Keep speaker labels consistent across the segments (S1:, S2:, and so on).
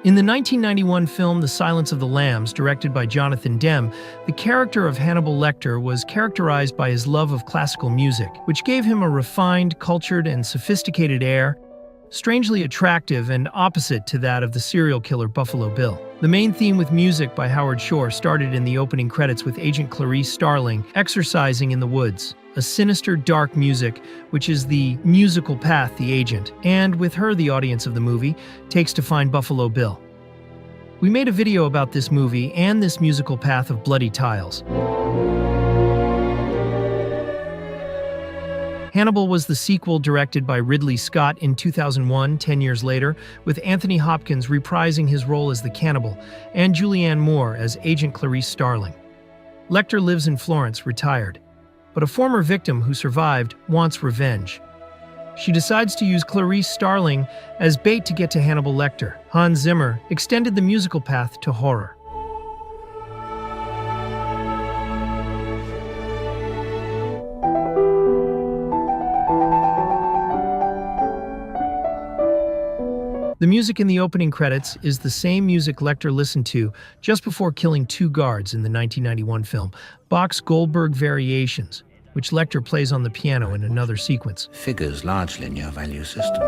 S1: In the 1991 film The Silence of the Lambs, directed by Jonathan Demme, the character of Hannibal Lecter was characterized by his love of classical music, which gave him a refined, cultured, and sophisticated air, strangely attractive and opposite to that of the serial killer Buffalo Bill. The main theme with music by Howard Shore started in the opening credits with Agent Clarice Starling exercising in the woods, a sinister, dark music, which is the musical path the agent, and with her the audience of the movie, takes to find Buffalo Bill. We made a video about this movie and this musical path of bloody tiles. Hannibal was the sequel directed by Ridley Scott in 2001, 10 years later, with Anthony Hopkins reprising his role as the cannibal and Julianne Moore as Agent Clarice Starling. Lecter lives in Florence, retired, but a former victim who survived wants revenge. She decides to use Clarice Starling as bait to get to Hannibal Lecter. Hans Zimmer extended the musical path to horror. The music in the opening credits is the same music Lecter listened to just before killing two guards in the 1991 film, Bach's Goldberg Variations, which Lecter plays on the piano in another sequence.
S2: Figures largely in your value system.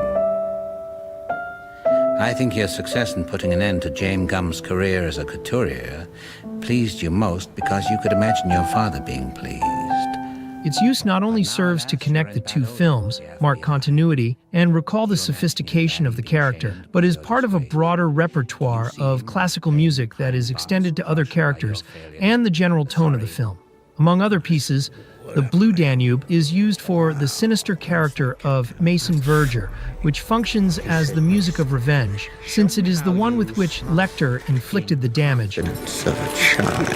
S2: I think your success in putting an end to James Gumb's career as a couturier pleased you most because you could imagine your father being pleased.
S1: Its use not only serves to connect the two films, mark continuity, and recall the sophistication of the character, but is part of a broader repertoire of classical music that is extended to other characters and the general tone of the film. Among other pieces, the Blue Danube is used for the sinister character of Mason Verger, which functions as the music of revenge, since it is the one with which Lecter inflicted the damage.
S3: It's of a child.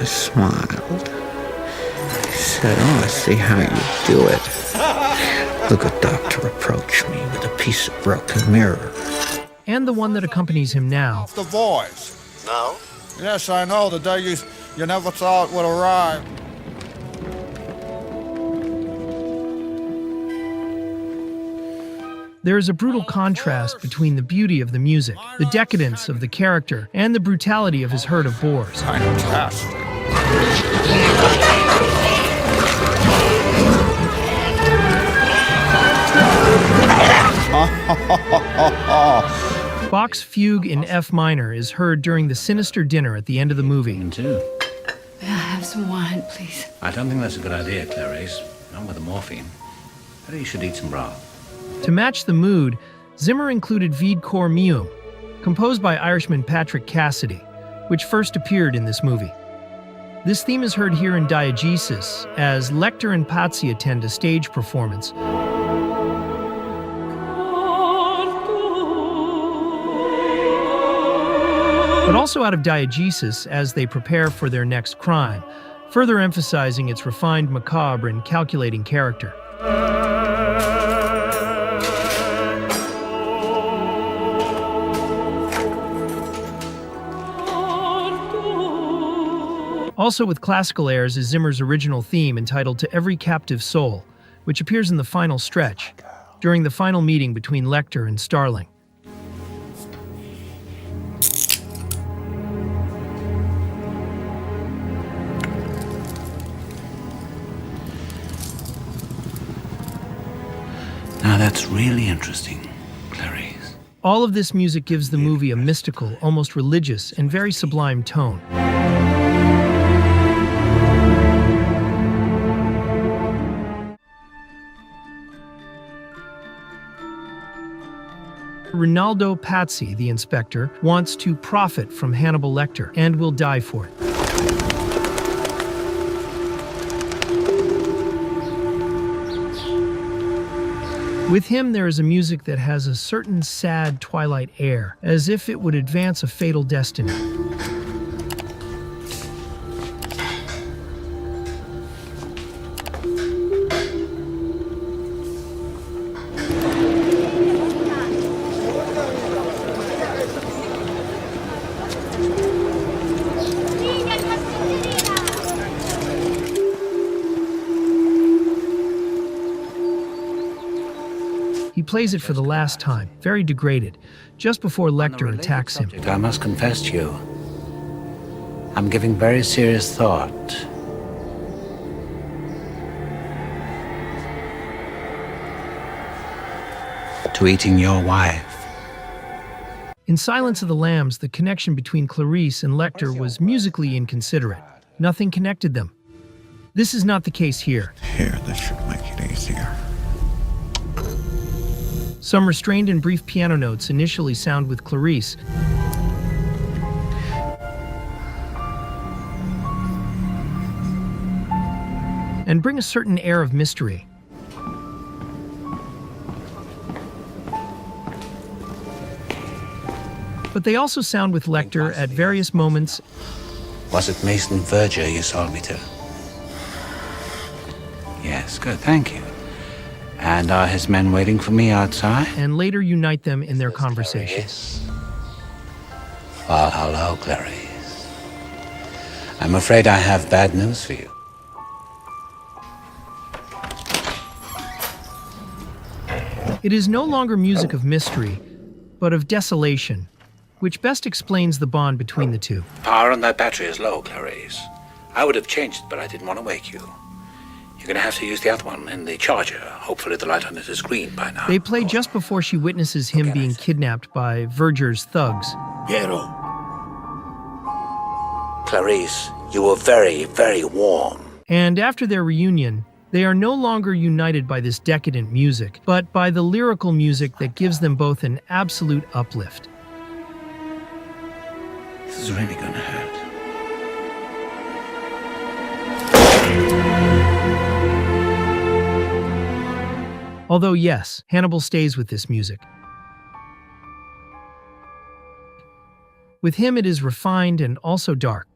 S3: I smiled. I said, "I want to see how you do it." Look, a doctor approached me with a piece of broken mirror.
S1: And the one that accompanies him now.
S4: The voice.
S5: No?
S4: Yes, I know. The day you never thought would arrive.
S1: There is a brutal contrast between the beauty of the music, the decadence of the character, and the brutality of his herd of boars.
S4: Fantastic.
S1: Bach's Fugue in F minor is heard during the sinister dinner at the end of the movie.
S2: Me too.
S6: May I have some wine, please?
S2: I don't think that's a good idea, Clarice. Not with the morphine. Maybe you should eat some broth.
S1: To match the mood, Zimmer included Vide Cor Meum, composed by Irishman Patrick Cassidy, which first appeared in this movie. This theme is heard here in diegesis, as Lecter and Patsy attend a stage performance. But also out of diegesis as they prepare for their next crime, further emphasizing its refined, macabre, and calculating character. Also with classical airs is Zimmer's original theme entitled To Every Captive Soul, which appears in the final stretch, during the final meeting between Lecter and Starling.
S2: Now that's really interesting, Clarice.
S1: All of this music gives the movie a mystical, almost religious, and very sublime tone. Rinaldo Pazzi, the inspector, wants to profit from Hannibal Lecter and will die for it. With him, there is a music that has a certain sad twilight air, as if it would advance a fatal destiny. He plays it for the last time, very degraded, just before Lecter attacks him.
S2: I must confess to you, I'm giving very serious thought to eating your wife.
S1: In Silence of the Lambs, the connection between Clarice and Lecter was musically inconsiderate. Nothing connected them. This is not the case here.
S3: Here, this should make it easier.
S1: Some restrained and brief piano notes initially sound with Clarice, and bring a certain air of mystery. But they also sound with Lecter at various moments.
S2: Was it Mason Verger you sold me to? Yes, good, thank you. And are his men waiting for me outside?
S1: And later unite them in their conversation.
S2: Yes. Well, hello, Clarice. I'm afraid I have bad news for you.
S1: It is no longer music of mystery, but of desolation, which best explains the bond between the two.
S2: Power on that battery is low, Clarice. I would have changed it, but I didn't want to wake you. You're going to have to use the other one in the charger. Hopefully the light on it is green by now.
S1: They play just before she witnesses him being kidnapped by Verger's thugs.
S2: Piero. Clarice, you were very, very warm.
S1: And after their reunion, they are no longer united by this decadent music, but by the lyrical music that gives them both an absolute uplift.
S2: This is really going to hurt.
S1: Although yes, Hannibal stays with this music. With him it is refined and also dark.